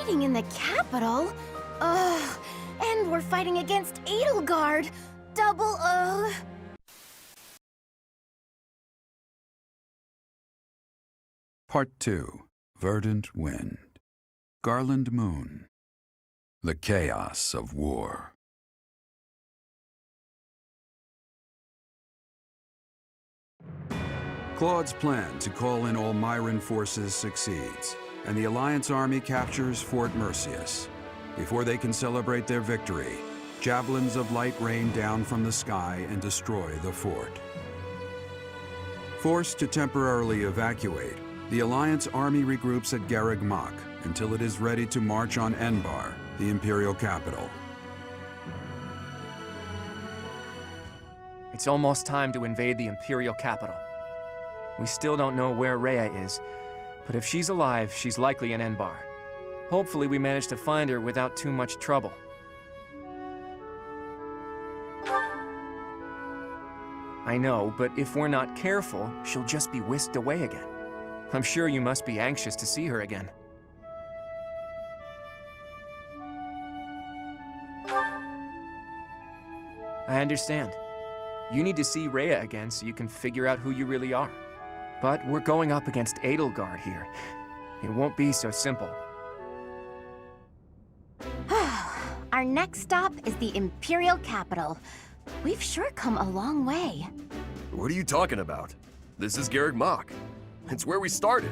Fighting in the capital? Ugh. And we're fighting against Edelgard. Double ugh. Part 2. Verdant Wind. Garland Moon. The Chaos of War. Claude's plan to call in all Myran forces succeeds, and the Alliance army captures Fort Mercius. Before they can celebrate their victory, javelins of light rain down from the sky and destroy the fort. Forced to temporarily evacuate, the Alliance army regroups at Garreg Mach until it is ready to march on Enbarr, the Imperial capital. It's almost time to invade the Imperial capital. We still don't know where Rhea is, but if she's alive, she's likely in Enbarr. Hopefully we manage to find her without too much trouble. I know, but if we're not careful, she'll just be whisked away again. I'm sure you must be anxious to see her again. I understand. You need to see Rhea again so you can figure out who you really are. But we're going up against Edelgard here. It won't be so simple. Our next stop is the Imperial capital. We've sure come a long way. What are you talking about? This is Garreg Mach. It's where we started.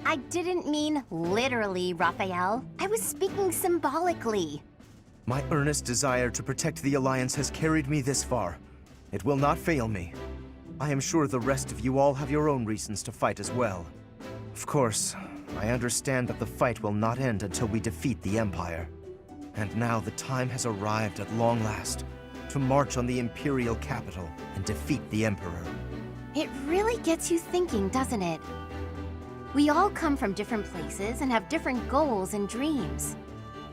I didn't mean literally, Raphael. I was speaking symbolically. My earnest desire to protect the Alliance has carried me this far. It will not fail me. I am sure the rest of you all have your own reasons to fight as well. Of course, I understand that the fight will not end until we defeat the Empire. And now the time has arrived at long last to march on the Imperial capital and defeat the Emperor. It really gets you thinking, doesn't it? We all come from different places and have different goals and dreams.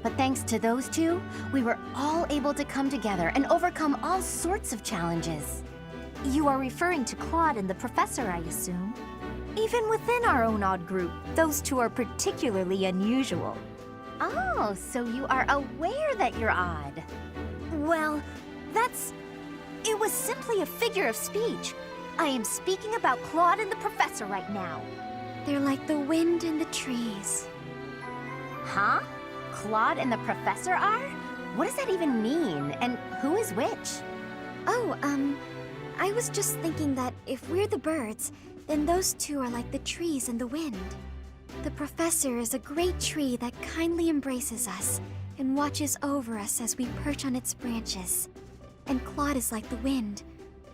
But thanks to those two, we were all able to come together and overcome all sorts of challenges. You are referring to Claude and the Professor, I assume. Even within our own odd group, those two are particularly unusual. Oh, so you are aware that you're odd. Well, it was simply a figure of speech. I am speaking about Claude and the Professor right now. They're like the wind and the trees. Huh? Claude and the Professor are? What does that even mean? And who is which? Oh, I was just thinking that if we're the birds, then those two are like the trees and the wind. The Professor is a great tree that kindly embraces us and watches over us as we perch on its branches. And Claude is like the wind,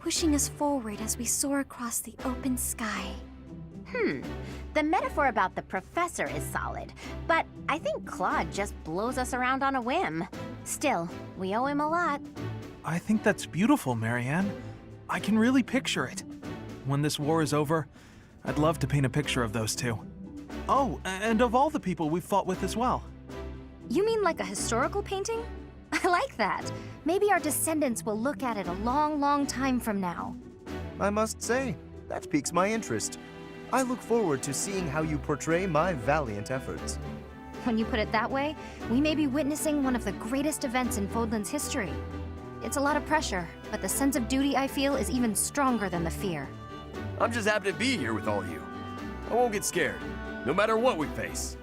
pushing us forward as we soar across the open sky. The metaphor about the Professor is solid, but I think Claude just blows us around on a whim. Still, we owe him a lot. I think that's beautiful, Marianne. I can really picture it. When this war is over, I'd love to paint a picture of those two. Oh, and of all the people we've fought with as well. You mean like a historical painting? I like that. Maybe our descendants will look at it a long, long time from now. I must say, that piques my interest. I look forward to seeing how you portray my valiant efforts. When you put it that way, we may be witnessing one of the greatest events in Fódlan's history. It's a lot of pressure, but the sense of duty I feel is even stronger than the fear. I'm just happy to be here with all you. I won't get scared, no matter what we face.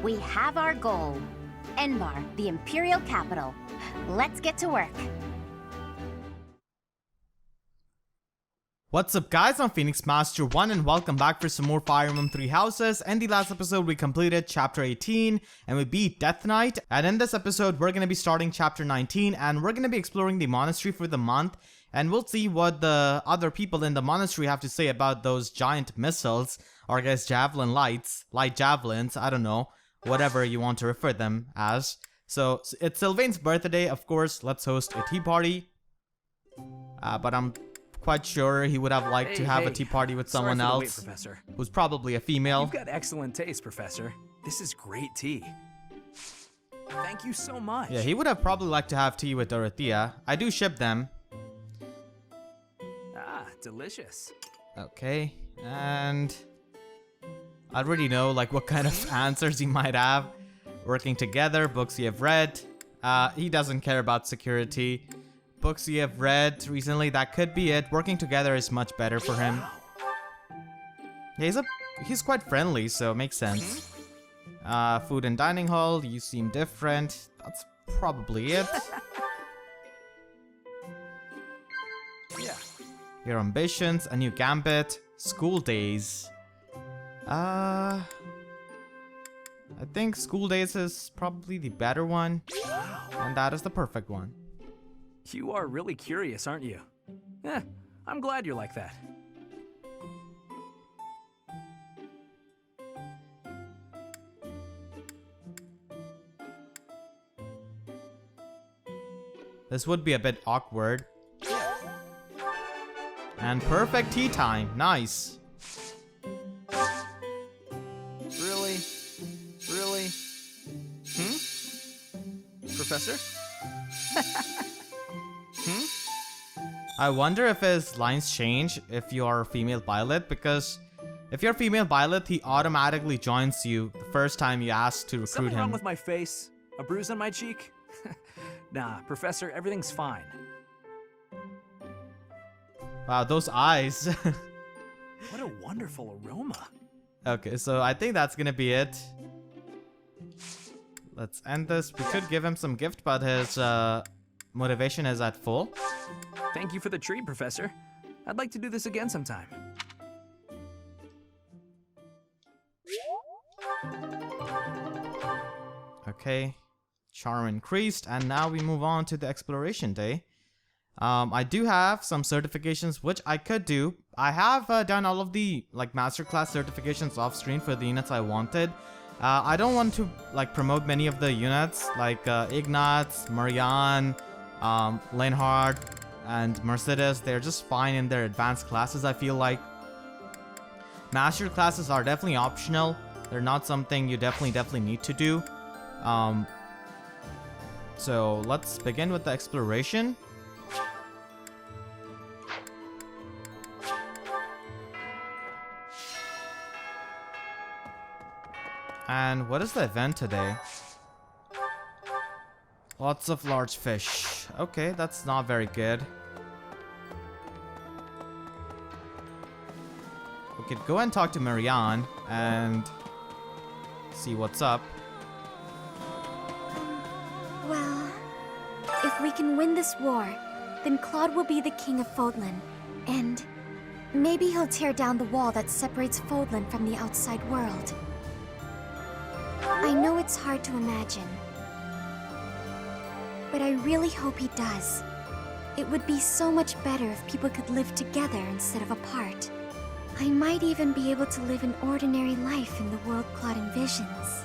We have our goal. Enbarr, the Imperial capital. Let's get to work. What's up guys, I'm Phoenix Master 1 and welcome back for some more Fire Emblem 3 Houses. In the last episode we completed chapter 18 and we beat Death Knight, and in this episode we're going to be starting chapter 19 and we're going to be exploring the monastery for the month, and we'll see what the other people in the monastery have to say about those giant missiles, or I guess javelin light javelins, I don't know, whatever you want to refer them as. So it's Sylvain's birthday, of course, let's host a tea party, but I'm quite sure he would have liked to have a tea party with someone else, Professor. who's probably a female. You've got excellent taste, Professor. This is great tea. Thank you so much. Yeah, he would have probably liked to have tea with Dorothea. I do ship them. Ah, delicious. Okay, and I already know like what kind of answers he might have. Working together, books you have read. He doesn't care about security. Books you have read recently, that could be it. Working together is much better for him. Yeah, he's quite friendly, so it makes sense. Food and dining hall, you seem different. That's probably it. Yeah. Your ambitions, a new gambit, school days. I think school days is probably the better one. And that is the perfect one. You are really curious, aren't you? I'm glad you're like that. This would be a bit awkward. And perfect tea time. Nice. Really? Really? Professor? I wonder if his lines change if you are a female pilot, because if you're a female pilot, he automatically joins you the first time you ask to recruit Something him. wrong with my face? A bruise on my cheek? Nah, Professor, everything's fine. Wow, those eyes. What a wonderful aroma. Okay, so I think that's gonna be it. Let's end this. We could give him some gift, but his motivation is at full. Thank you for the treat, Professor. I'd like to do this again sometime. Okay, charm increased, and now we move on to the exploration day. I do have some certifications which I could do. I have done all of the masterclass certifications off screen for the units I wanted. I don't want to promote many of the units like Ignatz, Marianne, Leonhard, and Mercedes. They're just fine in their advanced classes, I feel like. Master classes are definitely optional. They're not something you definitely need to do. So let's begin with the exploration. And what is the event today? Lots of large fish. Okay, that's not very good. We could go and talk to Marianne and see what's up. Well, if we can win this war, then Claude will be the king of Fódlan. And maybe he'll tear down the wall that separates Fódlan from the outside world. I know it's hard to imagine, but I really hope he does. It would be so much better if people could live together instead of apart. I might even be able to live an ordinary life in the world Claude envisions.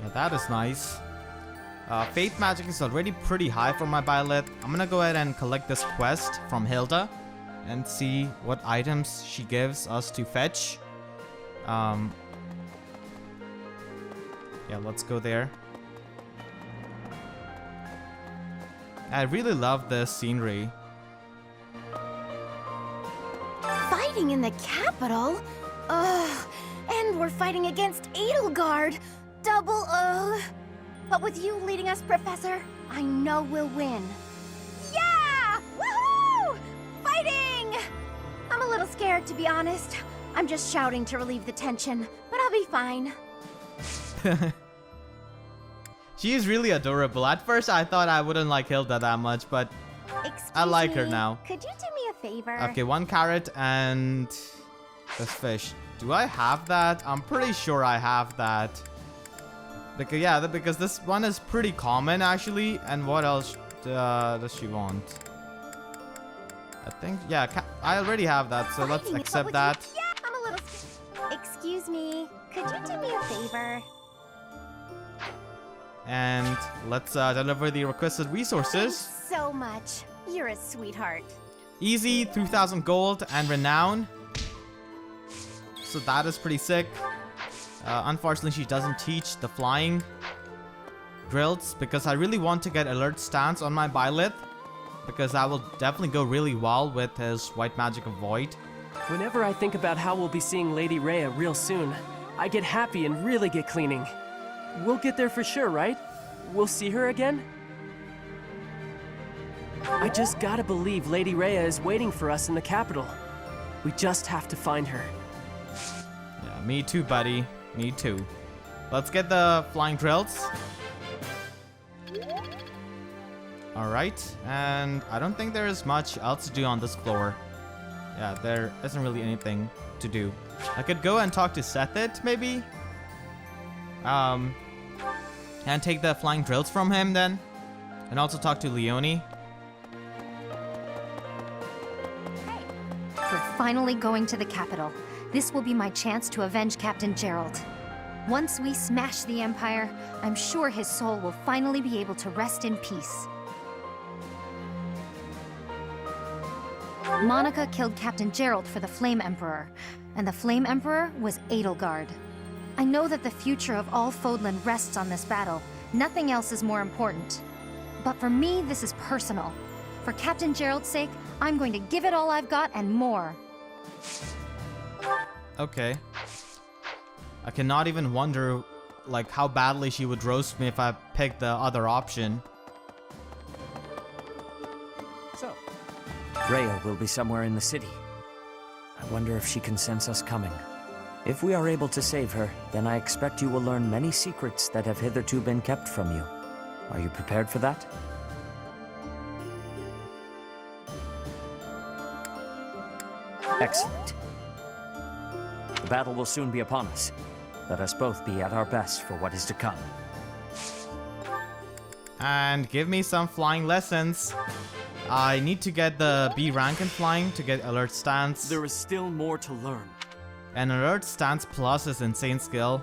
Yeah, that is nice. Faith magic is already pretty high for my Byleth. I'm gonna go ahead and collect this quest from Hilda and see what items she gives us to fetch. Yeah, let's go there. I really love this scenery. Fighting in the capital? Ugh. And we're fighting against Edelgard. Double ugh. But with you leading us, Professor, I know we'll win. Yeah! Woohoo! Fighting! I'm a little scared, to be honest. I'm just shouting to relieve the tension, but I'll be fine. She is really adorable. At first, I thought I wouldn't like Hilda that much, but I like her now. Could you do me a favor? Okay, 1 carrot and this fish. Do I have that? I'm pretty sure I have that. Because yeah, because this one is pretty common actually. And what else does she want? I think yeah, I already have that, so let's accept that. Yeah, I'm a little. Excuse me. Could you do me a favor? And let's deliver the requested resources. Thanks so much. You're a sweetheart. Easy, 3,000 gold and renown. So that is pretty sick. Unfortunately, she doesn't teach the flying drills because I really want to get alert stance on my Byleth, because that will definitely go really well with his white magic of void. Whenever I think about how we'll be seeing Lady Rhea real soon, I get happy and really get cleaning. We'll get there for sure, right? We'll see her again? I just gotta believe Lady Rhea is waiting for us in the capital. We just have to find her. Yeah, me too, buddy. Me too. Let's get the flying drills. Alright, and I don't think there is much else to do on this floor. Yeah, there isn't really anything to do. I could go and talk to Sethit, maybe? And take the flying drills from him then. And also talk to Leonie. We're finally going to the capital. This will be my chance to avenge Captain Gerald. Once we smash the Empire, I'm sure his soul will finally be able to rest in peace. Monica killed Captain Gerald for the Flame Emperor, and the Flame Emperor was Edelgard. I know that the future of all Fódlan rests on this battle. Nothing else is more important. But for me, this is personal. For Captain Gerald's sake, I'm going to give it all I've got and more. Okay. I cannot even wonder, like, how badly she would roast me if I picked the other option. So, Rhea will be somewhere in the city. I wonder if she can sense us coming. If we are able to save her, then I expect you will learn many secrets that have hitherto been kept from you. Are you prepared for that? Excellent. The battle will soon be upon us. Let us both be at our best for what is to come. And give me some flying lessons. I need to get the B rank in flying to get alert stance. There is still more to learn. And alert stance plus is insane skill.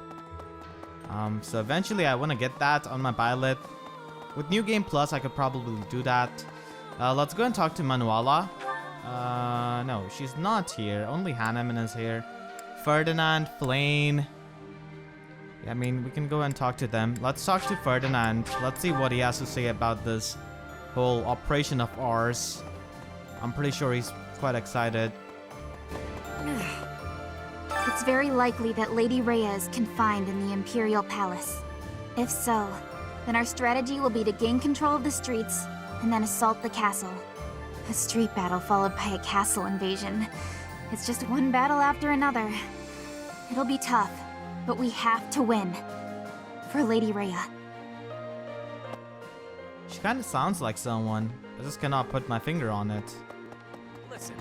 So eventually I want to get that on my pilot. With New Game Plus I could probably do that. Let's go and talk to Manuela. No, she's not here. Only Hanneman is here. Ferdinand, Flane. Yeah, I mean, we can go and talk to them. Let's talk to Ferdinand. Let's see what he has to say about this whole operation of ours. I'm pretty sure he's quite excited. It's very likely that Lady Rhea is confined in the Imperial Palace. If so, then our strategy will be to gain control of the streets and then assault the castle. A street battle followed by a castle invasion. It's just one battle after another. It'll be tough, but we have to win. For Lady Rhea. She kind of sounds like someone. I just cannot put my finger on it. Listen.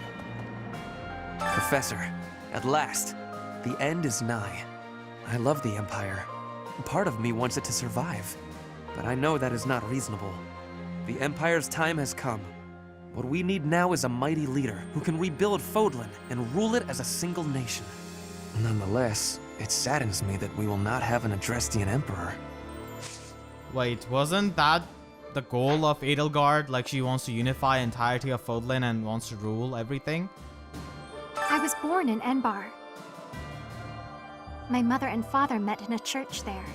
Professor, at last, the end is nigh. I love the Empire. Part of me wants it to survive, but I know that is not reasonable. The Empire's time has come. What we need now is a mighty leader who can rebuild Fódlan and rule it as a single nation. Nonetheless, it saddens me that we will not have an Adrestian Emperor. Wait, wasn't that the goal of Edelgard? Like she wants to unify entirety of Fódlan and wants to rule everything? I was born in Enbarr. My mother and father met in a church there.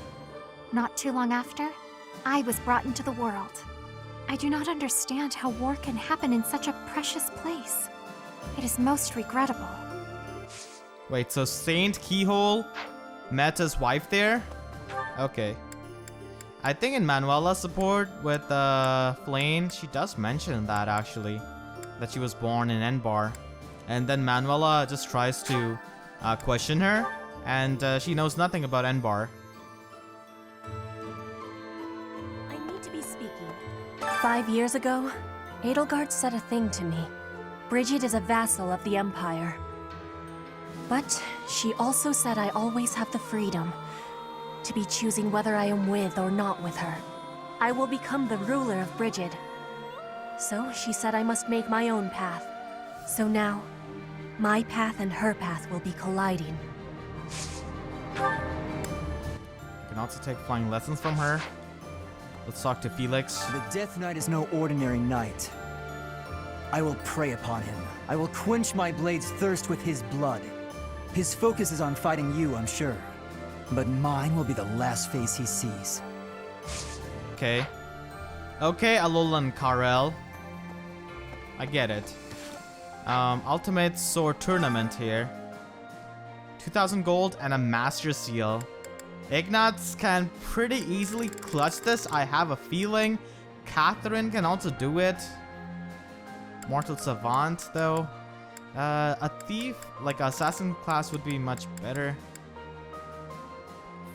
Not too long after, I was brought into the world. I do not understand how war can happen in such a precious place. It is most regrettable. Wait, so Saint Keyhole met his wife there? Okay. I think in Manuela's support with Flane, she does mention that actually. That she was born in Enbarr. And then Manuela just tries to question her. And she knows nothing about Enbarr. I need to be speaking. 5 years ago, Edelgard said a thing to me. Brigid is a vassal of the Empire. But she also said I always have the freedom to be choosing whether I am with or not with her. I will become the ruler of Brigid. So she said I must make my own path. So now, my path and her path will be colliding. I can also take flying lessons from her. Let's talk to Felix. The Death Knight is no ordinary knight. I will prey upon him. I will quench my blade's thirst with his blood. His focus is on fighting you, I'm sure. But mine will be the last face he sees. Okay. Okay, Alolan Karel. I get it. Ultimate Sword Tournament here. 2,000 gold and a Master Seal. Ignatz can pretty easily clutch this, I have a feeling. Catherine can also do it. Mortal Savant, though. A thief, like assassin class, would be much better.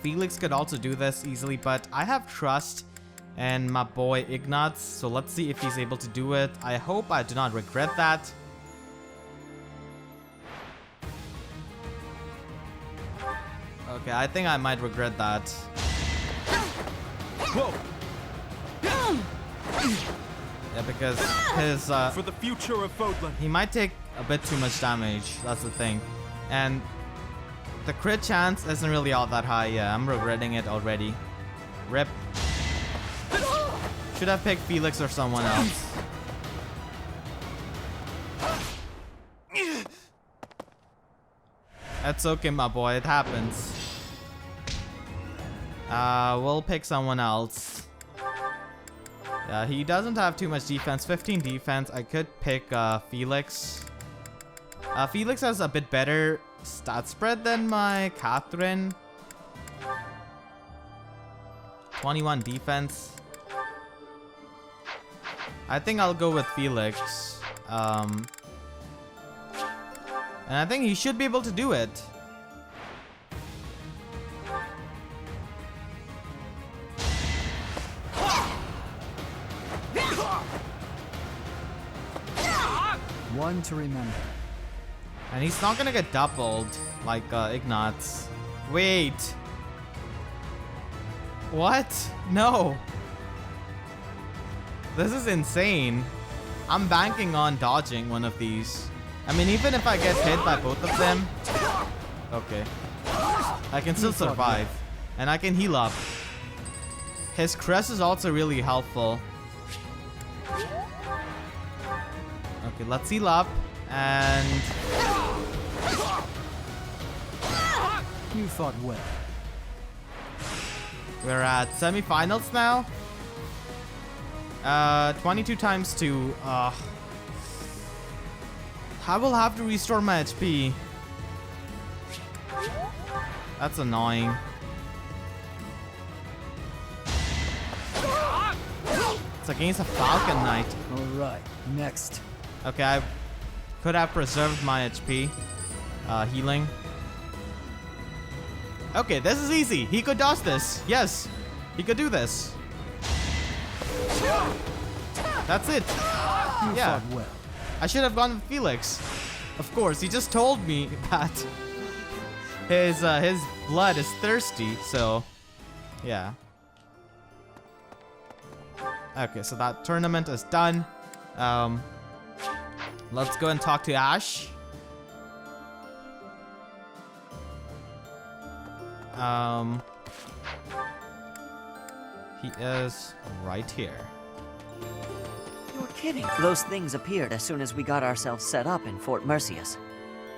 Felix could also do this easily, but I have trust in my boy Ignatz, so let's see if he's able to do it. I hope I do not regret that. Okay, I think I might regret that. Whoa! Yeah, because his For the future of Fódlan. he might take a bit too much damage. That's the thing, and the crit chance isn't really all that high. Yeah, I'm regretting it already. Rip. Should have picked Felix or someone else. That's okay, my boy. It happens. We'll pick someone else. Yeah, he doesn't have too much defense. 15 defense. I could pick Felix. Felix has a bit better stat spread than my Catherine. 21 defense. I think I'll go with Felix. And I think he should be able to do it. One to remember. And he's not gonna get doubled like Ignatz. Wait. What? No. This is insane. I'm banking on dodging one of these. I mean, even if I get hit by both of them. Okay. I can still survive. And I can heal up. His crest is also really helpful. Okay, let's heal up. And You fought well. we're at semifinals now. 22 times 2. I will have to restore my HP. That's annoying. It's against a Falcon Knight. Alright, next. Okay, I could have preserved my HP. Healing. Okay, this is easy. He could dodge this. Yes, he could do this. That's it. Yeah. Fought well. I should have gone with Felix. Of course, he just told me that his blood is thirsty, so yeah. Okay, so that tournament is done. Let's go and talk to Ash. He is right here. You're kidding. Those things appeared as soon as we got ourselves set up in Fort Mercius.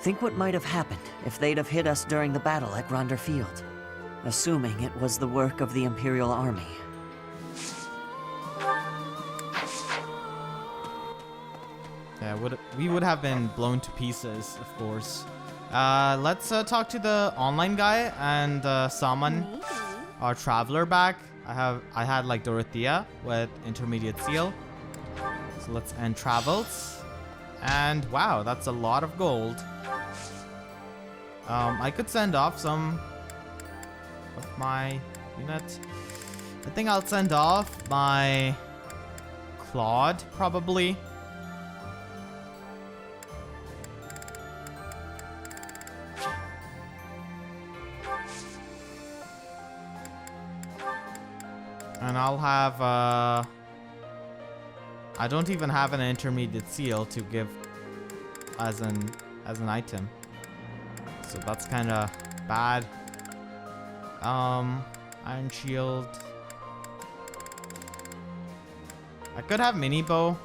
Think what might have happened if they'd have hit us during the battle at Gronder Field. Assuming it was the work of the Imperial Army. Yeah, we would have been blown to pieces, of course. Let's talk to the online guy and summon our traveler back. I had like Dorothea with intermediate seal. So let's end travels. And wow, that's a lot of gold. I could send off some of my units. I think I'll send off my Claude, probably. And I'll have, I don't even have an intermediate seal to give as an item. So that's kind of bad. Iron shield. I could have mini bow.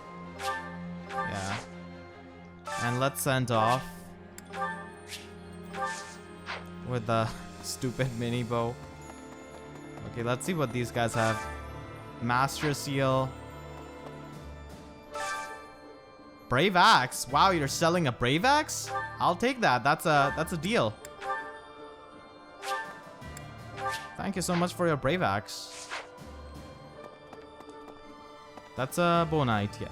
Yeah. And let's send off with the stupid mini bow. Okay, let's see what these guys have. Master seal. Brave axe. Wow, you're selling a brave axe? I'll take that. That's a deal. Thank you so much for your brave axe. That's a bonite, yeah.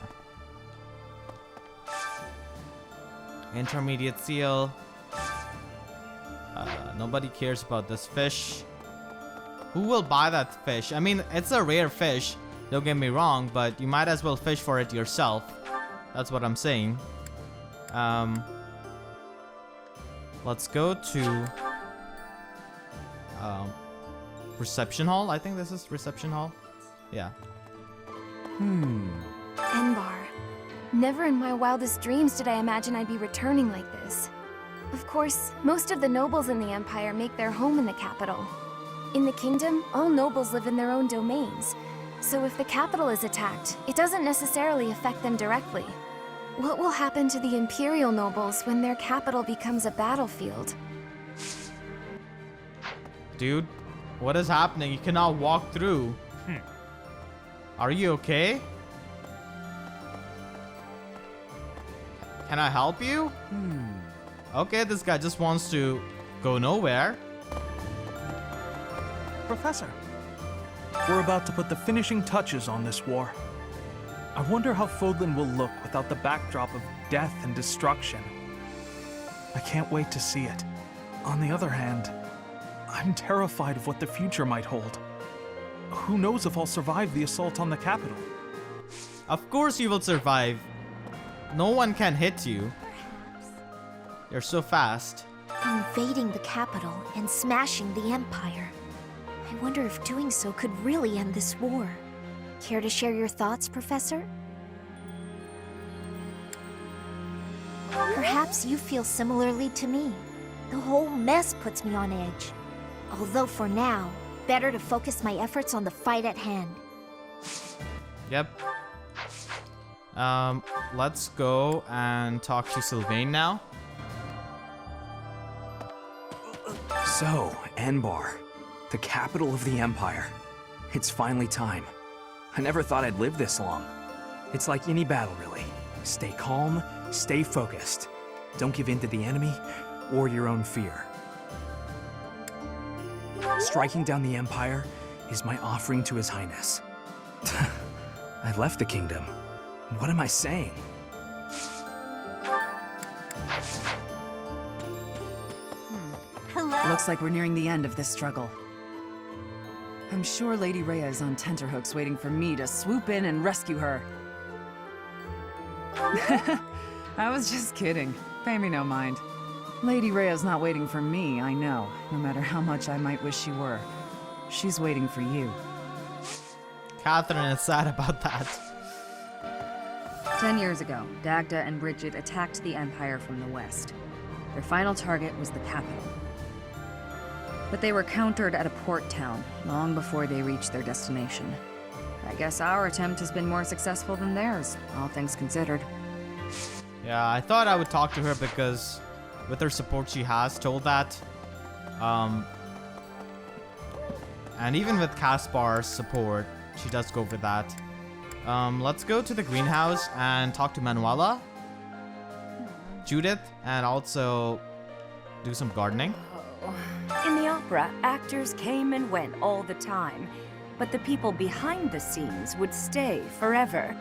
Intermediate seal. Nobody cares about this fish. Who will buy that fish? I mean, it's a rare fish, don't get me wrong, but you might as well fish for it yourself. That's what I'm saying. Let's go to reception hall. I think this is reception hall. Yeah. Enbarr. Never in my wildest dreams did I imagine I'd be returning like this. Of course, most of the nobles in the Empire make their home in the capital. In the kingdom, all nobles live in their own domains. So if the capital is attacked, it doesn't necessarily affect them directly. What will happen to the Imperial nobles when their capital becomes a battlefield? Dude, what is happening? You cannot walk through. Are you okay? Can I help you? Okay, this guy just wants to go nowhere. Professor, we're about to put the finishing touches on this war. I wonder how Fódlan will look without the backdrop of death and destruction. I can't wait to see it. On the other hand, I'm terrified of what the future might hold. Who knows if I'll survive the assault on the capital? Of course you will survive. No one can hit you. You're so fast. Invading the capital and smashing the Empire. I wonder if doing so could really end this war. Care to share your thoughts, Professor? Perhaps you feel similarly to me. The whole mess puts me on edge. Although for now, better to focus my efforts on the fight at hand. Yep. Let's go and talk to Sylvain now. So, Enbarr, the capital of the Empire. It's finally time. I never thought I'd live this long. It's like any battle, really. Stay calm, stay focused. Don't give in to the enemy or your own fear. Striking down the Empire is my offering to His Highness. I left the kingdom. What am I saying? Hello? Looks like we're nearing the end of this struggle. I'm sure Lady Rhea is on tenterhooks waiting for me to swoop in and rescue her. I was just kidding. Pay me no mind. Lady Rhea's not waiting for me, I know, no matter how much I might wish she were. She's waiting for you. Catherine is sad about that. 10 years ago, Dagda and Bridget attacked the Empire from the west. Their final target was the capital. But they were countered at a port town long before they reached their destination. I guess our attempt has been more successful than theirs, all things considered. Yeah, I thought I would talk to her because with her support she has told that. And even with Caspar's support, she does go for that. Let's go to the greenhouse and talk to Manuela, Judith, and also do some gardening. In the opera, actors came and went all the time, but the people behind the scenes would stay forever.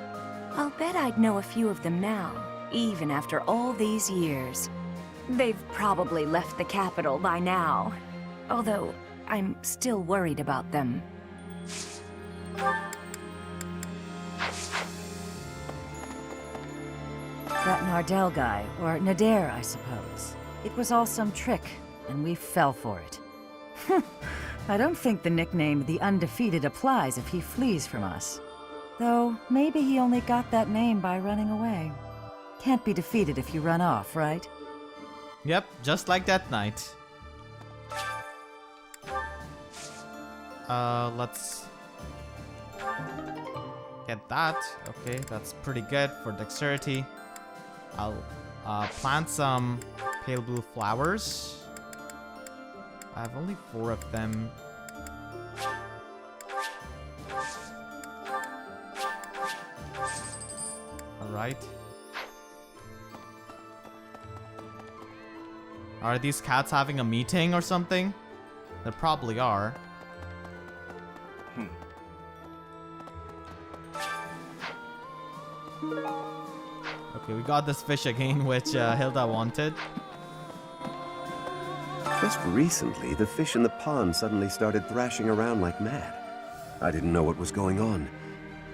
I'll bet I'd know a few of them now, even after all these years. They've probably left the capital by now, although I'm still worried about them. That Nardell guy, or Nader, I suppose. It was all some trick, and we fell for it. I don't think the nickname The Undefeated applies if he flees from us. Though, maybe he only got that name by running away. Can't be defeated if you run off, right? Yep, just like that night. Let's get that. Okay, that's pretty good for dexterity. I'll plant some pale blue flowers. I have only 4 of them. Alright. Are these cats having a meeting or something? They probably are. Okay, we got this fish again, which Hilda wanted. Just recently, the fish in the pond suddenly started thrashing around like mad. I didn't know what was going on.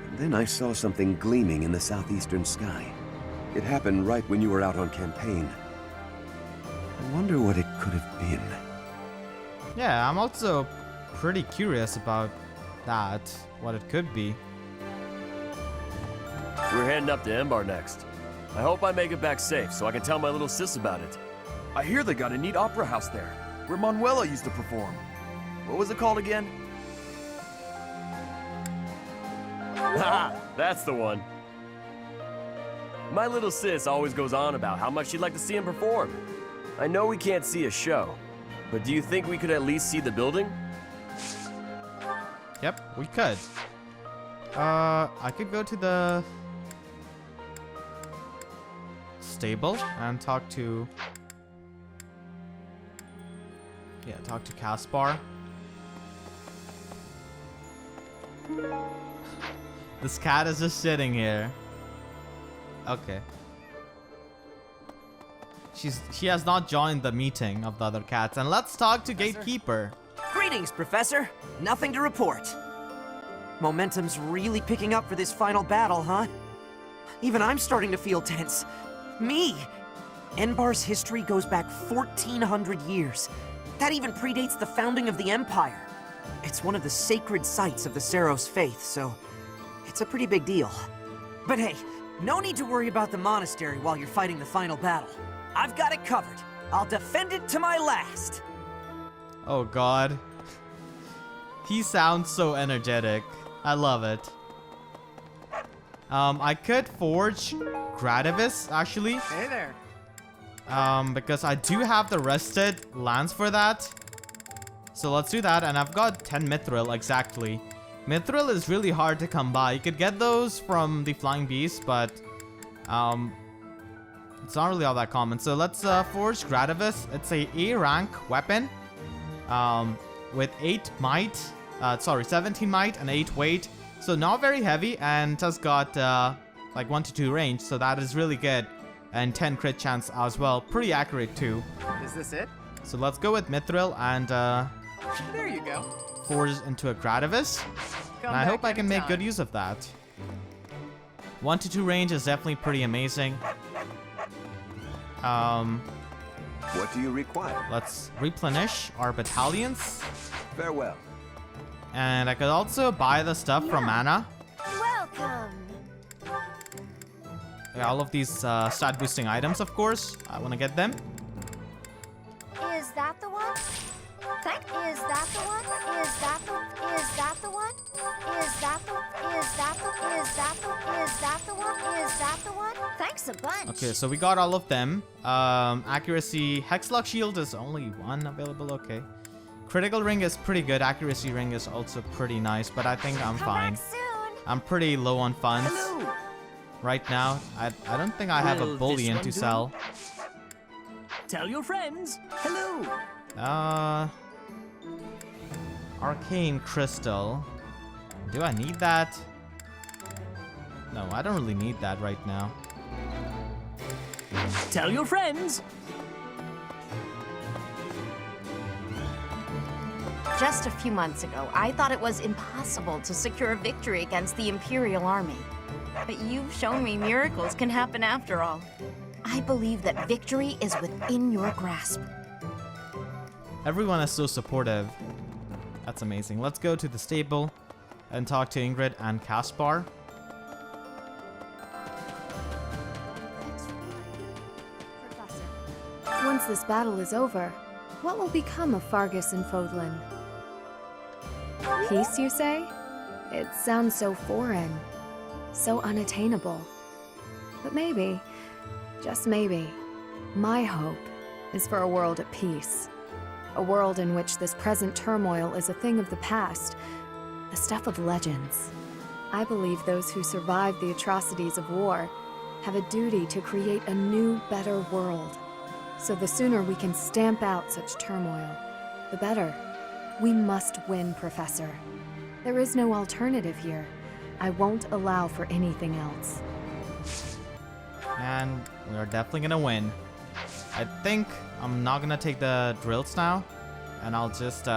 And then I saw something gleaming in the southeastern sky. It happened right when you were out on campaign. I wonder what it could have been. Yeah, I'm also pretty curious about that, what it could be. We're heading up to Enbarr next. I hope I make it back safe so I can tell my little sis about it. I hear they got a neat opera house there, where Manuela used to perform. What was it called again? Haha, that's the one. My little sis always goes on about how much she'd like to see him perform. I know we can't see a show, but do you think we could at least see the building? Yep, we could. I could go to the stable and talk to... Yeah, talk to Caspar. This cat is just sitting here. Okay. She has not joined the meeting of the other cats. And let's talk to Gatekeeper. Greetings, Professor. Nothing to report. Momentum's really picking up for this final battle, huh? Even I'm starting to feel tense. Me! Enbarr's history goes back 1,400 years. That even predates the founding of the Empire. It's one of the sacred sites of the Seiros faith, so it's a pretty big deal. But hey, no need to worry about the monastery while you're fighting the final battle. I've got it covered. I'll defend it to my last. Oh god. He sounds so energetic. I love it. I could forge Gradivis, actually. Hey there. Because I do have the rested lance for that. So let's do that, and I've got 10 mithril exactly. Mithril is really hard to come by. You could get those from the flying beast, but it's not really all that common. So let's forge Gradivis. It's a A rank weapon with 17 might and 8 weight. So not very heavy, and has got like 1 to 2 range. So that is really good, and 10 crit chance as well. Pretty accurate too. Is this it? So let's go with mithril and There you go. forge into a Gradivis. And I hope I can make good use of that. 1 to 2 range is definitely pretty amazing. What do you require? Let's replenish our battalions. Farewell. And I could also buy the stuff from Mana. Welcome. Yeah, all of these stat boosting items, of course. I want to get them. Is that the one? Is that the one? Is that the one? Is that the one? Is that the one? Thanks a bunch. Okay, so we got all of them. Accuracy, Hexlock Shield is only 1 available. Okay. Critical Ring is pretty good. Accuracy Ring is also pretty nice, but I think I'm fine. I'm pretty low on funds right now. I don't think I have a bullion to sell. Tell your friends. Hello. Arcane Crystal. Do I need that? No, I don't really need that right now. Tell your friends. Just a few months ago, I thought it was impossible to secure a victory against the Imperial Army. But you've shown me miracles can happen after all. I believe that victory is within your grasp. Everyone is so supportive. That's amazing. Let's go to the stable and talk to Ingrid and Caspar. Once this battle is over, what will become of Fargus and Fódlan? Peace, you say? It sounds so foreign, so unattainable. But maybe, just maybe, my hope is for a world at peace. A world in which this present turmoil is a thing of the past, the stuff of legends. I believe those who survived the atrocities of war have a duty to create a new, better world. So the sooner we can stamp out such turmoil, the better. We must win, Professor. There is no alternative here. I won't allow for anything else. And we are definitely gonna win. I think I'm not gonna take the drills now, and I'll just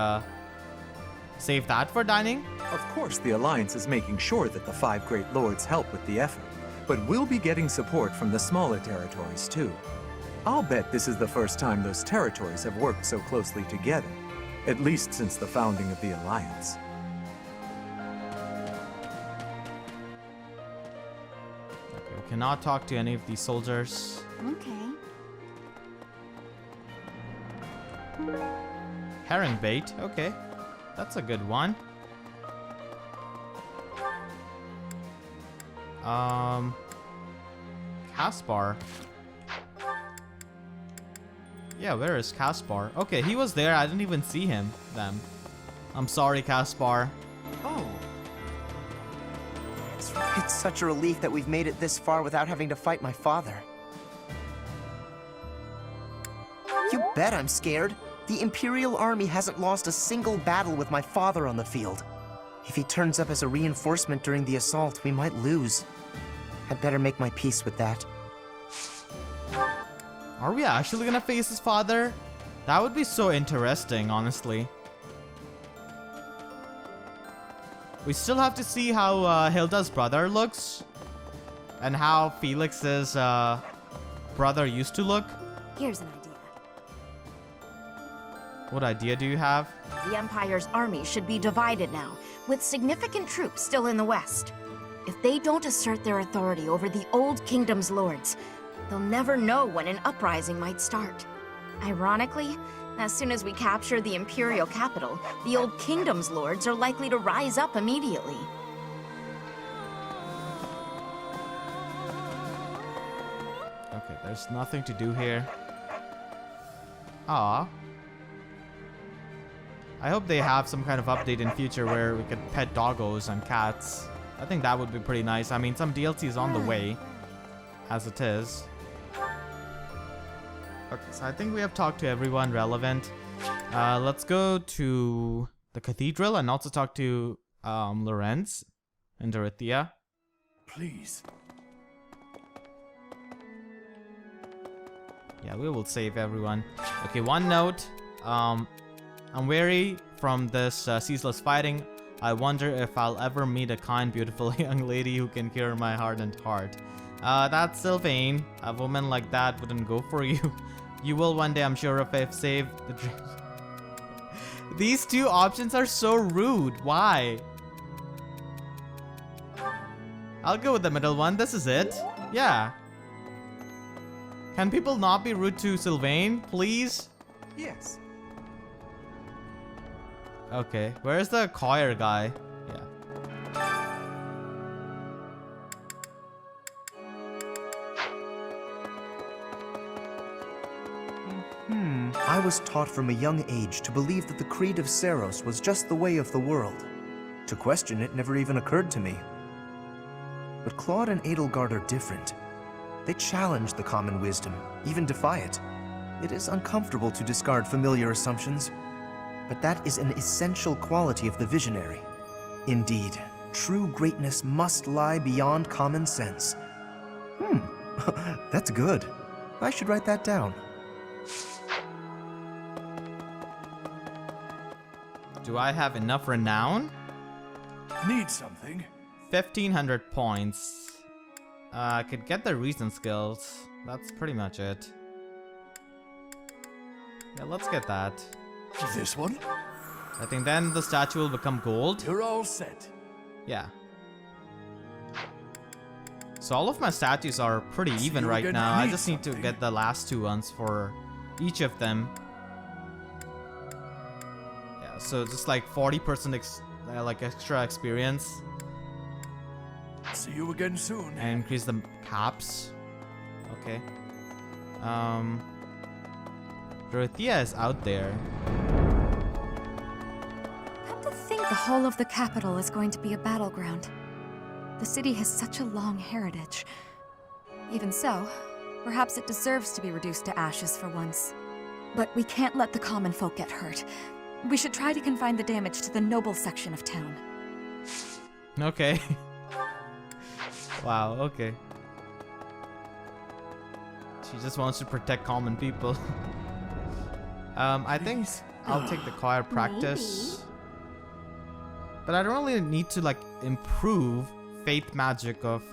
save that for dining. Of course, the Alliance is making sure that the 5 Great Lords help with the effort, but we'll be getting support from the smaller territories too. I'll bet this is the first time those territories have worked so closely together, at least since the founding of the Alliance. Okay, we cannot talk to any of these soldiers. Okay. Herring bait, okay. That's a good one. Caspar. Yeah, where is Caspar? Okay, he was there. I didn't even see him then. I'm sorry, Caspar. Oh. It's such a relief that we've made it this far without having to fight my father. You bet I'm scared. The Imperial Army hasn't lost a single battle with my father on the field. If he turns up as a reinforcement during the assault, we might lose. I'd better make my peace with that. Are we actually gonna face his father? That would be so interesting, honestly. We still have to see how Hilda's brother looks. And how Felix's brother used to look. Here's an idea. What idea do you have? The Empire's army should be divided now, with significant troops still in the west. If they don't assert their authority over the Old Kingdom's lords, they'll never know when an uprising might start. Ironically, as soon as we capture the Imperial capital, the Old Kingdom's lords are likely to rise up immediately. Okay, there's nothing to do here. Ah. I hope they have some kind of update in future where we could pet doggos and cats. I think that would be pretty nice. I mean, some DLC is on the way, as it is. Okay, so I think we have talked to everyone relevant. Let's go to the cathedral and also talk to Lorenz and Dorothea. Please. Yeah, we will save everyone. Okay, one note. I'm weary from this ceaseless fighting. I wonder if I'll ever meet a kind, beautiful young lady who can cure my hardened heart. That's Sylvain. A woman like that wouldn't go for you. You will one day, I'm sure, if I've saved the dream. These two options are so rude. Why? I'll go with the middle one. This is it. Yeah. Can people not be rude to Sylvain, please? Yes. Okay, where's the choir guy? Yeah. I was taught from a young age to believe that the Creed of Seiros was just the way of the world. To question it never even occurred to me. But Claude and Edelgard are different. They challenge the common wisdom, even defy it. It is uncomfortable to discard familiar assumptions, but that is an essential quality of the visionary. Indeed, true greatness must lie beyond common sense. That's good. I should write that down. Do I have enough renown? Need something? 1500 points. I could get the reason skills. That's pretty much it. Yeah, let's get that. This one? I think then the statue will become gold. You're all set. Yeah. So all of my statues are pretty even right now. I just need to get the last two ones for each of them. Yeah, so just like 40% like extra experience. See you again soon. And increase the caps. Okay. Dorothea is out there. Come to think, the whole of the capital is going to be a battleground. The city has such a long heritage. Even so, perhaps it deserves to be reduced to ashes for once. But we can't let the common folk get hurt. We should try to confine the damage to the noble section of town. Okay. Wow, okay. She just wants to protect common people. I think I'll take the choir practice. But I don't really need to like improve faith magic of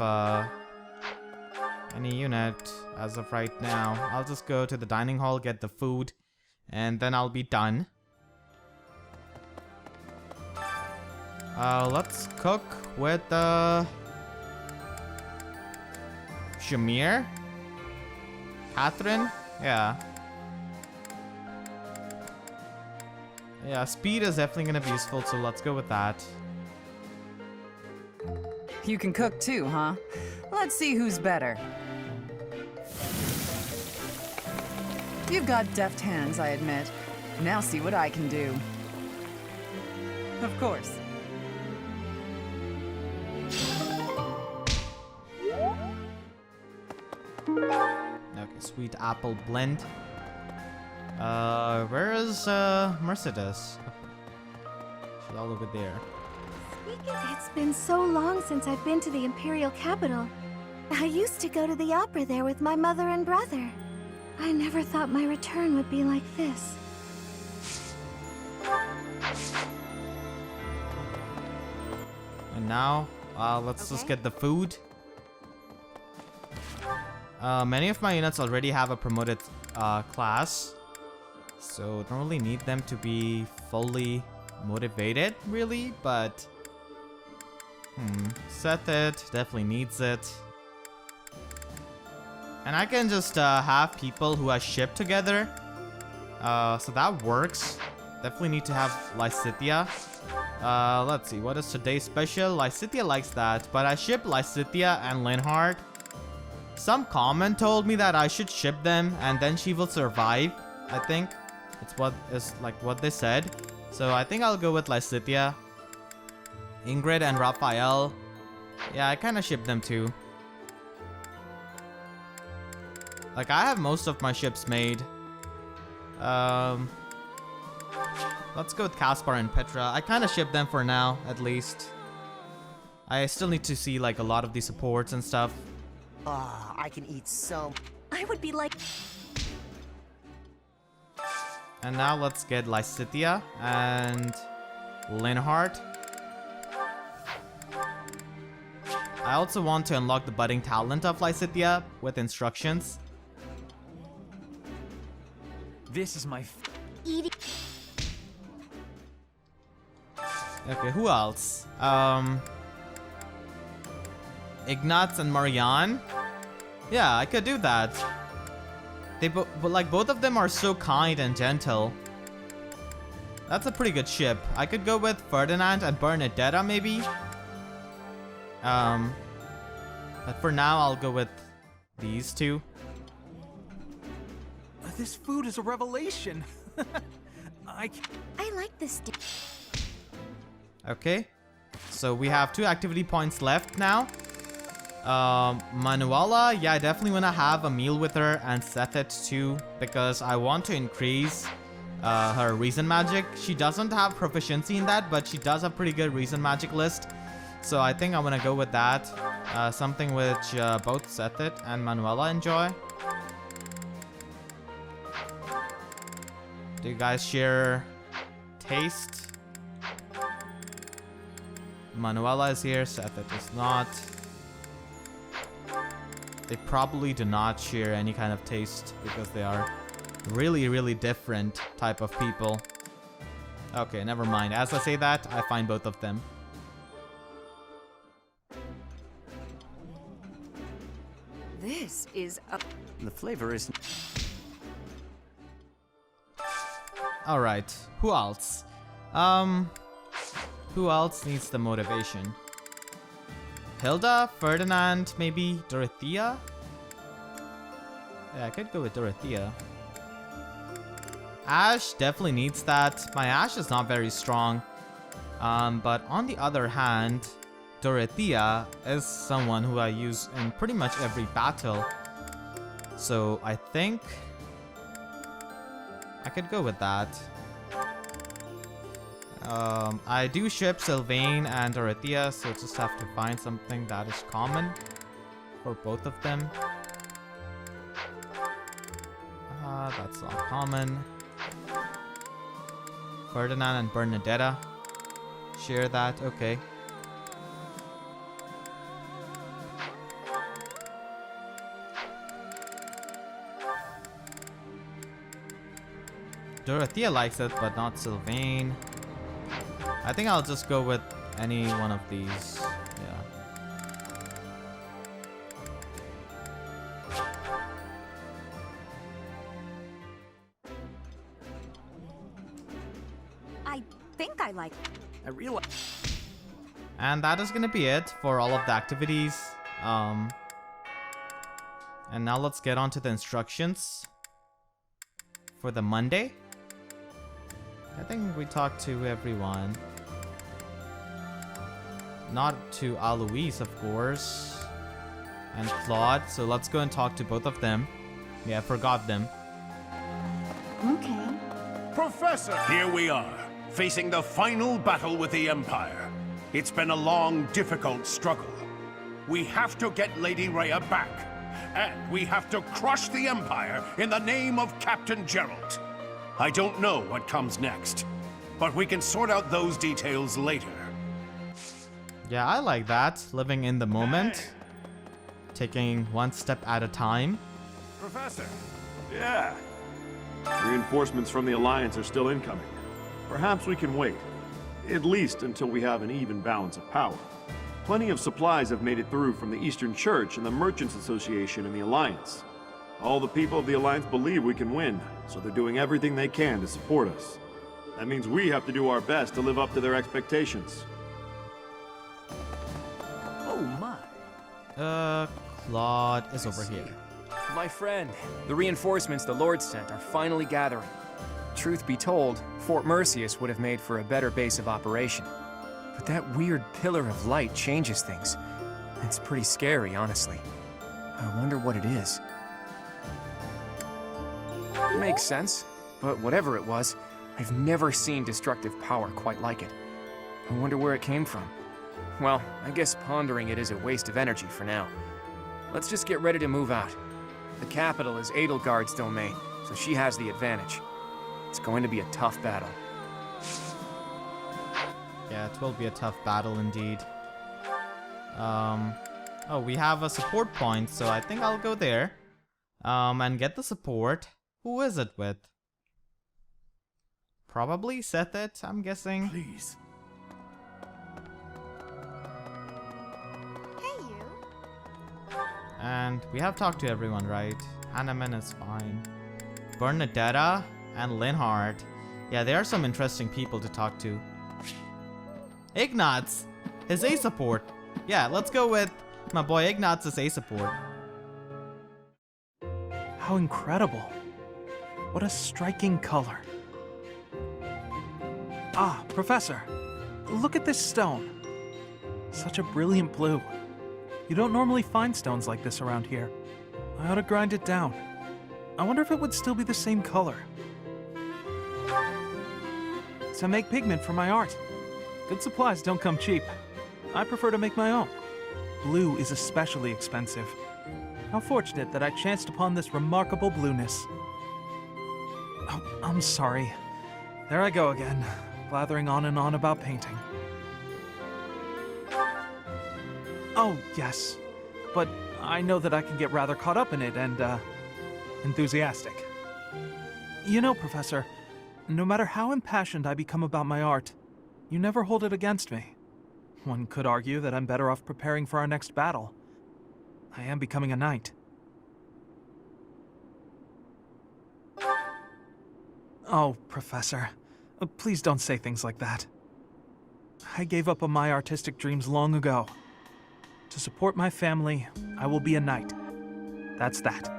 any unit as of right now. I'll just go to the dining hall, get the food, and then I'll be done. Let's cook with Shamir? Catherine? Yeah. Yeah, speed is definitely gonna be useful, so let's go with that. You can cook too, huh? Let's see who's better. You've got deft hands, I admit. Now see what I can do. Of course. Okay, sweet apple blend. Where is Mercedes? She's all over there. It's been so long since I've been to the Imperial capital. I used to go to the opera there with my mother and brother. I never thought my return would be like this. And now, let's just get the food. Many of my units already have a promoted class, so don't really need them to be fully motivated, really, but set it, definitely needs it. And I can just have people who I ship together, so that works. Definitely need to have Lysithea. Let's see, what is today's special? Lysithea likes that, but I ship Lysithea and Linhardt. Some comment told me that I should ship them and then she will survive. I think it's what they said. So I think I'll go with Lysithea. Ingrid and Raphael. Yeah, I kind of ship them too. Like, I have most of my ships made. Let's go with Caspar and Petra. I kind of ship them for now, at least. I still need to see like a lot of the supports and stuff. Ah, I can eat some. I would be like... And now let's get Lysithea and Linhardt. I also want to unlock the budding talent of Lysithea with instructions. This is my Eating. Okay, who else? Ignatz and Marianne. Yeah, I could do that. But like both of them are so kind and gentle. That's a pretty good ship. I could go with Ferdinand and Bernadetta maybe. But for now I'll go with these two. This food is a revelation. I like this. Okay. So we have 2 activity points left now. Manuela, yeah, I definitely want to have a meal with her, and Sethet too, because I want to increase her reason magic. She doesn't have proficiency in that, but she does have pretty good reason magic list. So I think I'm gonna go with that. Something which both Sethet and Manuela enjoy. Do you guys share taste? Manuela is here, Sethet is not. They probably do not share any kind of taste because they are really, really different type of people. Okay, never mind. As I say that, I find both of them. This is a... The flavor is... Alright, who else? Who else needs the motivation? Hilda, Ferdinand, maybe Dorothea? Yeah, I could go with Dorothea. Ash definitely needs that. My Ash is not very strong. But on the other hand, Dorothea is someone who I use in pretty much every battle. So I think I could go with that. I do ship Sylvain and Dorothea, so just have to find something that is common for both of them. That's not common. Ferdinand and Bernadetta share that, okay. Dorothea likes it, but not Sylvain. I think I'll just go with any one of these. Yeah. I think I like. I realize. And that is gonna be it for all of the activities. And now let's get on to the instructions for the Monday. I think we talked to everyone. Not to Alois, of course. And Claude. So let's go and talk to both of them. Yeah, I forgot them. Okay. Professor! Here we are, facing the final battle with the Empire. It's been a long, difficult struggle. We have to get Lady Rhea back. And we have to crush the Empire in the name of Captain Geralt. I don't know what comes next, but we can sort out those details later. Yeah, I like that. Living in the moment. Taking one step at a time. Professor! Yeah. Reinforcements from the Alliance are still incoming. Perhaps we can wait. At least until we have an even balance of power. Plenty of supplies have made it through from the Eastern Church and the Merchants Association and the Alliance. All the people of the Alliance believe we can win, so they're doing everything they can to support us. That means we have to do our best to live up to their expectations. Oh my. Claude is over here. My friend, the reinforcements the Lord sent are finally gathering. Truth be told, Fort Mercius would have made for a better base of operation. But that weird pillar of light changes things. It's pretty scary, honestly. I wonder what it is. Makes sense, but whatever it was, I've never seen destructive power quite like it. I wonder where it came from. Well, I guess pondering it is a waste of energy for now. Let's just get ready to move out. The capital is Edelgard's domain, so she has the advantage. It's going to be a tough battle. Yeah, it will be a tough battle indeed. Oh, we have a support point, so I think I'll go there. And get the support. Who is it with? Probably Sethit, I'm guessing. Please. Hey, you. And we have talked to everyone, right? Hanneman is fine. Bernadetta and Linhardt. Yeah, there are some interesting people to talk to. Ignatz! His A support. Yeah, let's go with my boy Ignatz's A support. How incredible. What a striking color. Ah, Professor. Look at this stone. Such a brilliant blue. You don't normally find stones like this around here. I ought to grind it down. I wonder if it would still be the same color. To make pigment for my art. Good supplies don't come cheap. I prefer to make my own. Blue is especially expensive. How fortunate that I chanced upon this remarkable blueness. Oh, I'm sorry. There I go again, blathering on and on about painting. Oh, yes. But I know that I can get rather caught up in it and, enthusiastic. You know, Professor, no matter how impassioned I become about my art, you never hold it against me. One could argue that I'm better off preparing for our next battle. I am becoming a knight. Oh, Professor, please don't say things like that. I gave up on my artistic dreams long ago. To support my family, I will be a knight. That's that.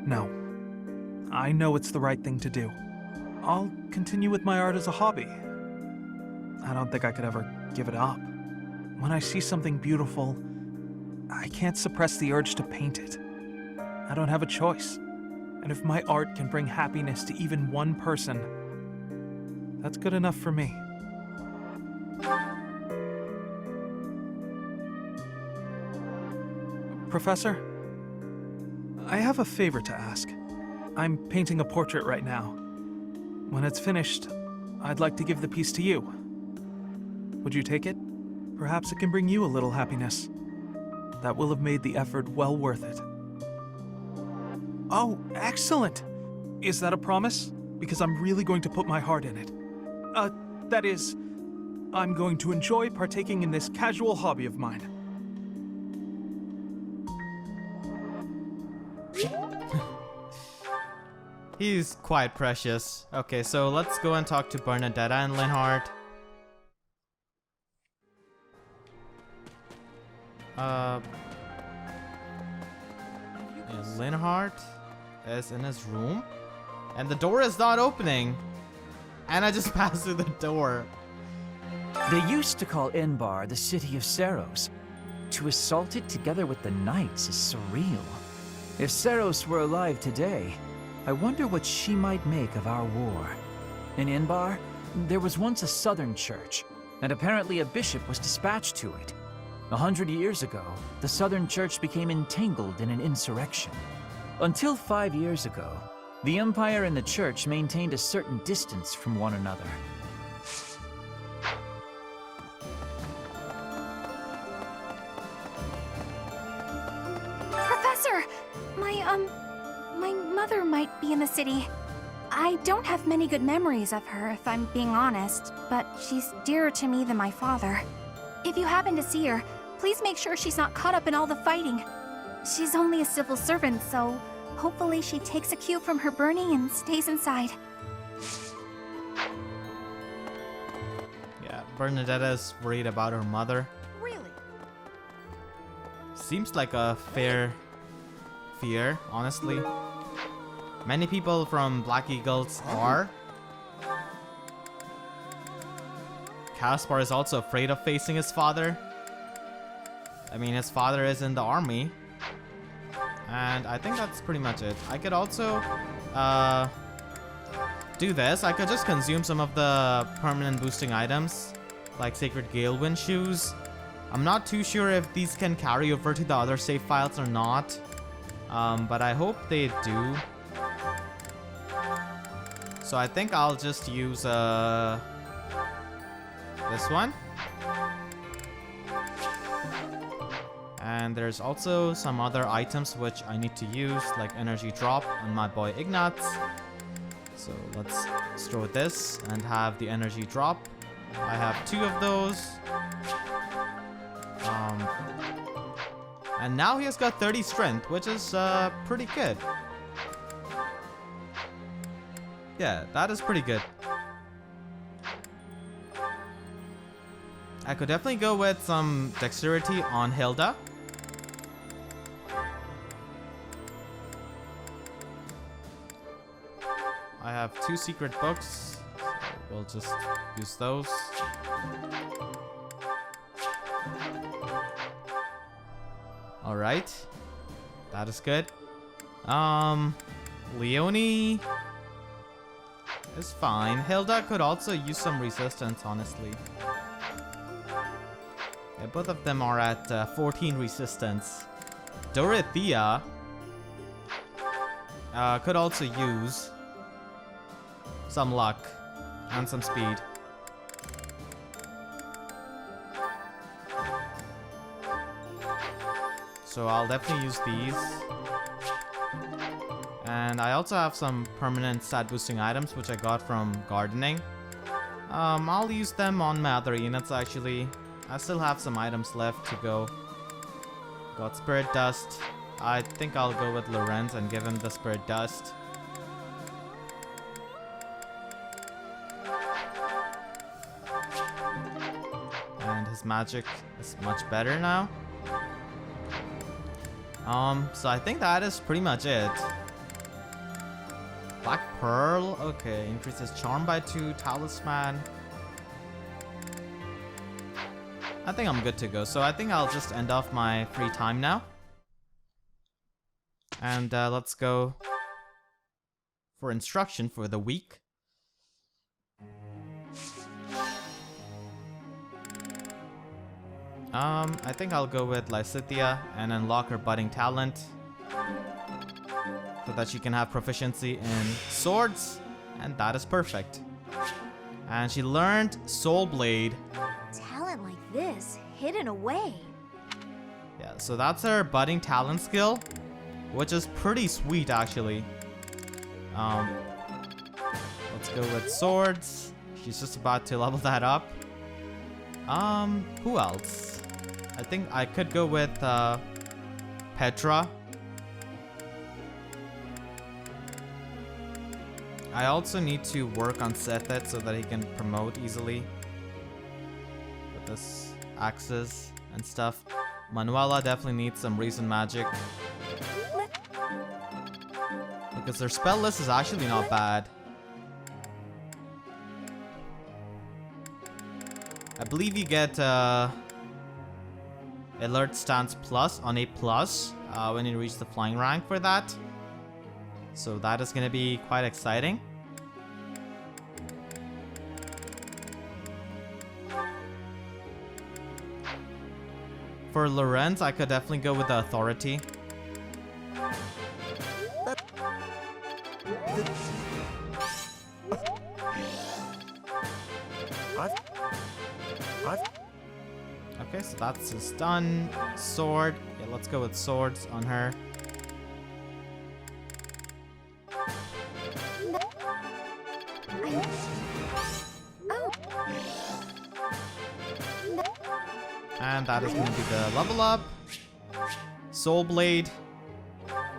No. I know it's the right thing to do. I'll continue with my art as a hobby. I don't think I could ever give it up. When I see something beautiful, I can't suppress the urge to paint it. I don't have a choice. And if my art can bring happiness to even one person, that's good enough for me. Professor, I have a favor to ask. I'm painting a portrait right now. When it's finished, I'd like to give the piece to you. Would you take it? Perhaps it can bring you a little happiness. That will have made the effort well worth it. Oh, excellent! Is that a promise? Because I'm really going to put my heart in it. That is, I'm going to enjoy partaking in this casual hobby of mine. He's quite precious. Okay, so let's go and talk to Bernadetta and Linhardt. Yeah, Linhardt is in his room, and the door is not opening. And I just passed through the door. They used to call Enbarr the city of Seiros. To assault it together with the knights is surreal. If Seiros were alive today, I wonder what she might make of our war. In Enbarr, there was once a southern church, and apparently a bishop was dispatched to it. 100 years ago, the southern church became entangled in an insurrection. Until 5 years ago, the Empire and the church maintained a certain distance from one another. Professor! My mother might be in the city. I don't have many good memories of her, if I'm being honest, but she's dearer to me than my father. If you happen to see her, please make sure she's not caught up in all the fighting. She's only a civil servant, so hopefully she takes a cue from her burning and stays inside. Yeah, Bernadetta's worried about her mother. Really? Seems like a fair fear, honestly. Many people from Black Eagles are. Caspar is also afraid of facing his father. I mean, his father is in the army. And I think that's pretty much it. I could also do this. I could just consume some of the permanent boosting items, like Sacred Galewind shoes. I'm not too sure if these can carry over to the other save files or not. But I hope they do. So I think I'll just use this one. And there's also some other items which I need to use, like energy drop on my boy Ignatz. So let's store this and have the energy drop. I have 2 of those. And now he has got 30 strength, which is pretty good. Yeah, that is pretty good. I could definitely go with some dexterity on Hilda. I have 2 secret books. So we'll just use those. Alright. That is good. Leonie is fine. Hilda could also use some resistance, honestly. Yeah, both of them are at 14 resistance. Dorothea could also use some luck and some speed. So I'll definitely use these. And I also have some permanent stat boosting items which I got from gardening. I'll use them on my other units actually. I still have some items left to go. Got Spirit Dust. I think I'll go with Lorenz and give him the Spirit Dust. And his magic is much better now. So I think that is pretty much it. Black Pearl, okay, increases charm by 2, talisman. I think I'm good to go, so I think I'll just end off my free time now. And let's go for instruction for the week. I think I'll go with Lysithea and unlock her budding talent so that she can have proficiency in swords, and that is perfect. And she learned Soul Blade. Talent like this, hidden away. Yeah, so that's her budding talent skill, which is pretty sweet actually. Let's go with swords. She's just about to level that up. Who else? I think I could go with Petra. I also need to work on Sethit so that he can promote easily with this axes and stuff. Manuela definitely needs some recent magic because their spell list is actually not bad. I believe you get Alert Stance Plus on A+, when you reach the flying rank for that. So that is going to be quite exciting. For Lorenz, I could definitely go with the Authority. Okay, so that's his done. Sword. Yeah, let's go with swords on her. And that is going to be the level up. Soul Blade.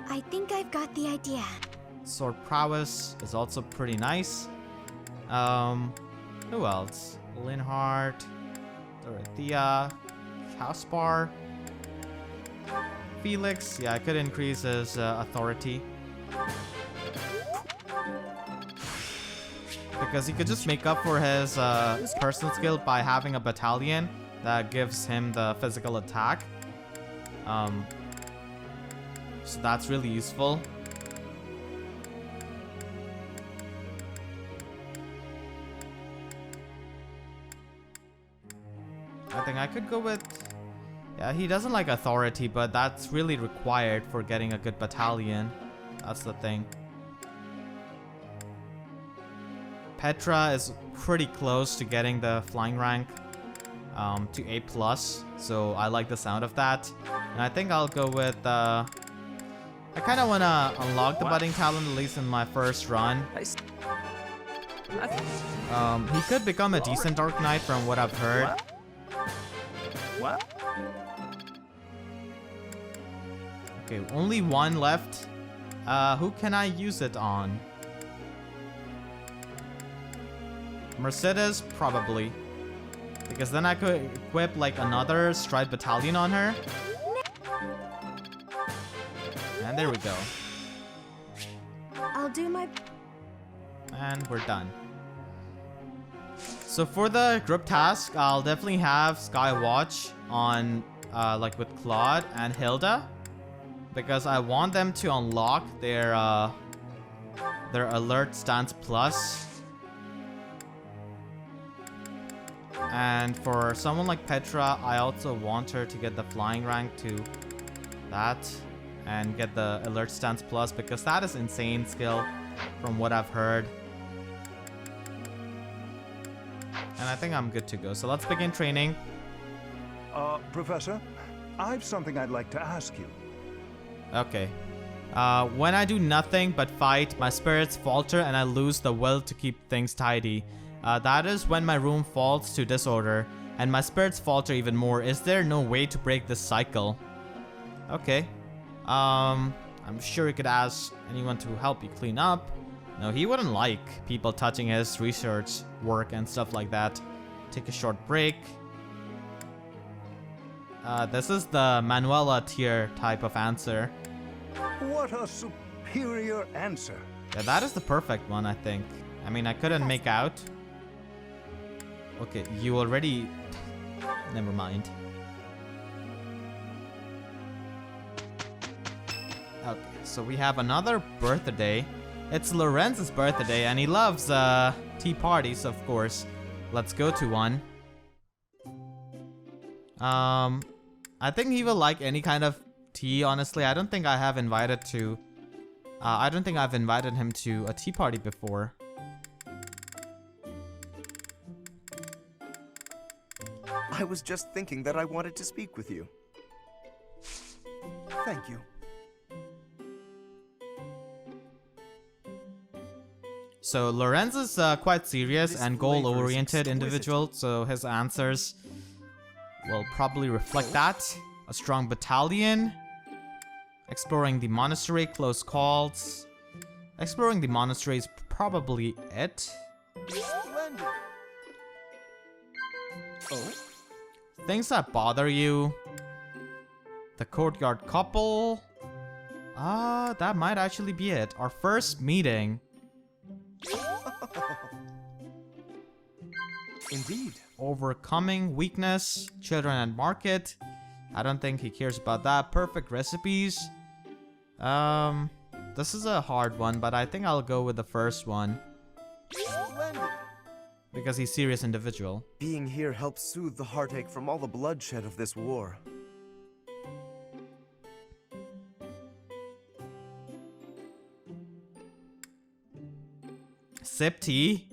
I think I've got the idea. Sword Prowess is also pretty nice. Who else? Linhardt, Dorothea, Caspar, Felix. Yeah, I could increase his authority. Because he could just make up for his personal skill by having a battalion that gives him the physical attack. So that's really useful. I think I could go with... Yeah, he doesn't like authority, but that's really required for getting a good battalion. That's the thing. Petra is pretty close to getting the flying rank to A+, so I like the sound of that. And I think I'll go with... I kind of want to unlock the budding talent, at least in my first run. He could become a decent Dark Knight from what I've heard. Okay, only one left. Who can I use it on? Mercedes, probably. Because then I could equip like another Stride Battalion on her. And there we go. I'll do my... And we're done. So for the group task, I'll definitely have Skywatch on like with Claude and Hilda. Because I want them to unlock their Alert Stance Plus. And for someone like Petra, I also want her to get the flying rank to that and get the Alert Stance Plus because that is insane skill from what I've heard. And I think I'm good to go. So let's begin training. Professor, I've something I'd like to ask you. Okay. When I do nothing but fight, my spirits falter and I lose the will to keep things tidy. That is when my room falls to disorder and my spirits falter even more. Is there no way to break this cycle? Okay. I'm sure you could ask anyone to help you clean up. No, he wouldn't like people touching his research work and stuff like that. Take a short break. This is the Manuela tier type of answer. What a superior answer. Yeah, that is the perfect one, I think. I mean, I couldn't make out. Okay, you already... Never mind. Okay, so we have another birthday. It's Lorenz's birthday and he loves tea parties, of course. Let's go to one. I think he will like any kind of tea, honestly. I don't think I have invited to... I don't think I've invited him to a tea party before. I was just thinking that I wanted to speak with you. Thank you. So Lorenz is quite serious and goal-oriented individual, so his answers will probably reflect that. A strong battalion. Exploring the monastery, close calls. Exploring the monastery is probably it. Oh? Things that bother you. The courtyard couple. That might actually be it. Our first meeting. Indeed. Overcoming weakness. Children and market. I don't think he cares about that. Perfect recipes. This is a hard one, but I think I'll go with the first one. Because he's a serious individual. Being here helps soothe the heartache from all the bloodshed of this war. Sip tea.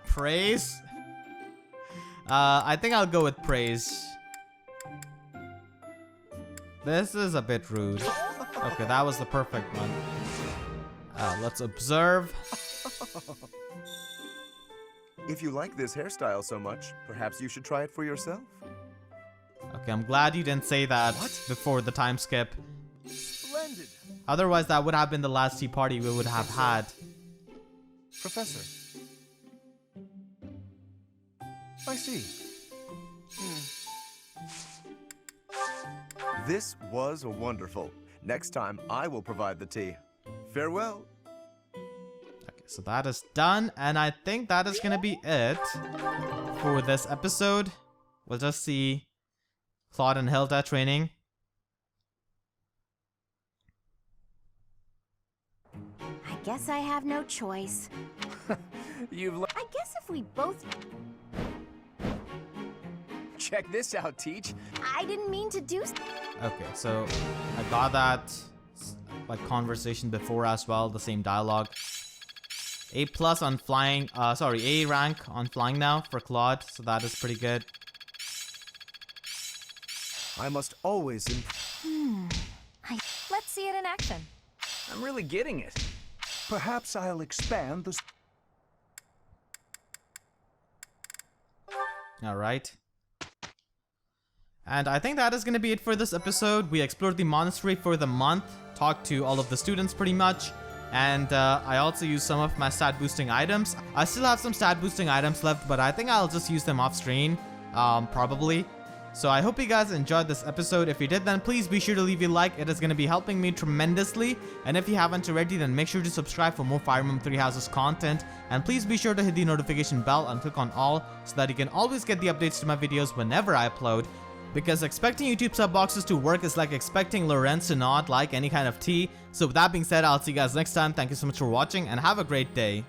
Praise. I think I'll go with praise. This is a bit rude. Okay, that was the perfect one. Let's observe. If you like this hairstyle so much, perhaps you should try it for yourself. Okay, I'm glad you didn't say that before the time skip. Splendid. Otherwise, that would have been the last tea party we would have had. Professor. I see. This was wonderful. Next time, I will provide the tea. Farewell. Okay, so that is done, and I think that is gonna be it for this episode. We'll just see Claude and Hilda training. I guess I have no choice. I guess if we both... Check this out, Teach. I didn't mean to do... Okay, so I got that like conversation before as well, the same dialogue. A+ on flying, A rank on flying now for Claude, so that is pretty good. I must always Let's see it in action. I'm really getting it. Perhaps I'll expand the... Alright. And I think that is going to be it for this episode. We explored the monastery for the month, talked to all of the students pretty much, and I also used some of my stat boosting items. I still have some stat boosting items left, but I think I'll just use them off screen, probably. So I hope you guys enjoyed this episode. If you did, then please be sure to leave a like. It is going to be helping me tremendously. And if you haven't already, then make sure to subscribe for more Fire Emblem Three Houses content. And please be sure to hit the notification bell and click on all so that you can always get the updates to my videos whenever I upload. Because expecting YouTube sub boxes to work is like expecting Lorenz to not like any kind of tea. So with that being said, I'll see you guys next time. Thank you so much for watching and have a great day.